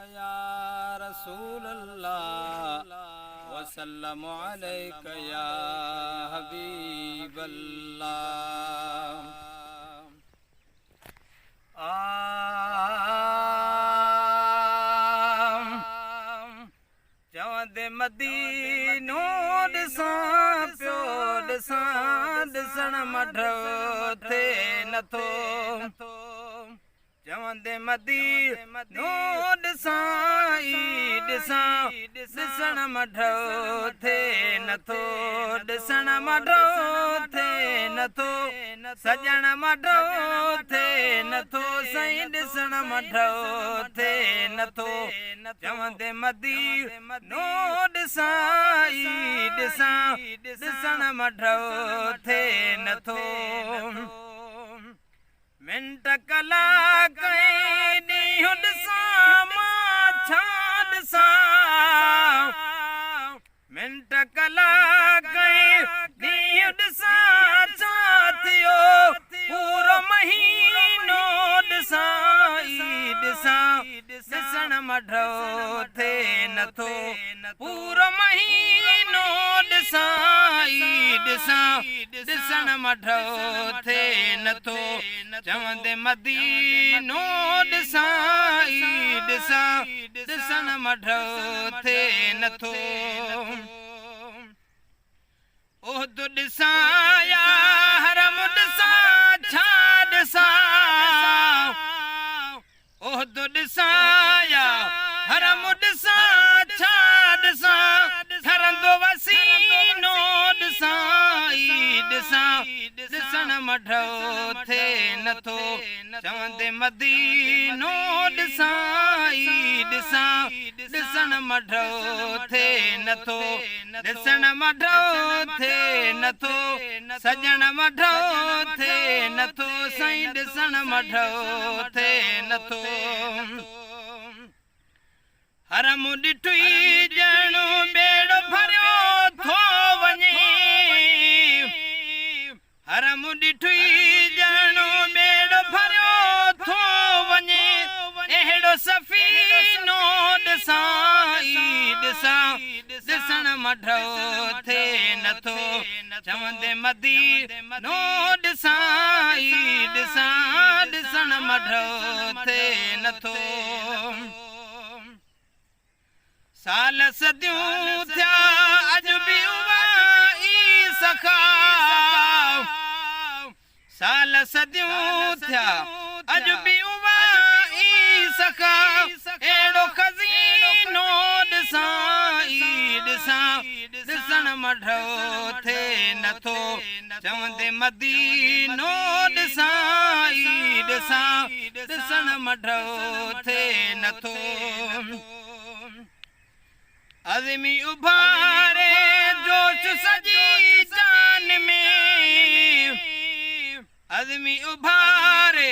या रसूल अल्लाह वसल्लम अलैका या हबीब अल्लाह। चवंदे मदीनो ॾिसां पियो ॾिसां ॾिसण मढो थे नथो। चवंदे मदीनो ॾिसां ॾिसां ॾिसण मढो थे नथो। ॾिसण मढो थे नथो सजण मढो थे नथो साईं ॾिसण मढो थे नथो। चवंदे मदीनो ॾिसां ॾिसां ॾिसण मढो थे नथो। मिंट कलाक ॾींहुं ॾिसां मां छा ॾिसां। मिंट कलाक ॾींहुं ॾिसां छा थियो पूरो महीनो ॾिसां ॾिसां ॾिसण मढो थे नथो। पूरो महीनो ॾिसां ॾिसां ॾिसण मढो थे नथो। चवंदे मदीनो ॾिसां ॾिसां ॾिसण मढो थे नथो। उहद ॾिसां या हरम ॾिसां छा ॾिसां। उहद ॾिसां या हरम ॾिसां छा ॾिसां। ठरंदो वसीनो ॾिसां ॾिसां ॾिसण मढो थे नथो। चवंदे मदीनो ॾिसां ॾिसां ॾिसण मढो थे नथो। ॾिसण मढो थे नथो सजण मढो थे नथो साईं ॾिसण मढो थे नथो। हरम ॾिठुई ॼणो ॿेड़ो भरियो थो वञे। हरम ॾिठुई ॼणो ॿेड़ो भरियो थो वञे। अहिड़ो सफ़ीनो ॾिसां ॾिसां ॾिसण मढो थे नथो। चवंदे मदीनो ॾिसां ॾिसां ॾिसण मढो थे नथो। साल सदियूं थिया अॼु बि उहा सखा। साल सदियूं थिया अॼु बि उहा सखा। अहिड़ो खज़ीनो ॾिसां ॾिसां ॾिसण मढो थे नथो। चवंदे मदीनो ॾिसां ॾिसां ॾिसण मढो थे नथो। अज़मी उभारे जोश सजी जान में। अज़मी उभारे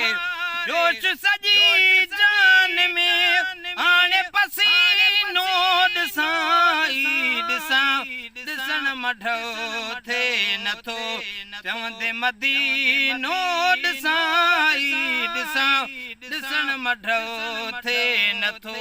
जोश सजी जान में। हाणे पसीनो ॾिसां ॾिसां ॾिसण मढो थे नथो। चवंदे मदीनो ॾिसां ॾिसां ॾिसण मढो थे नथो।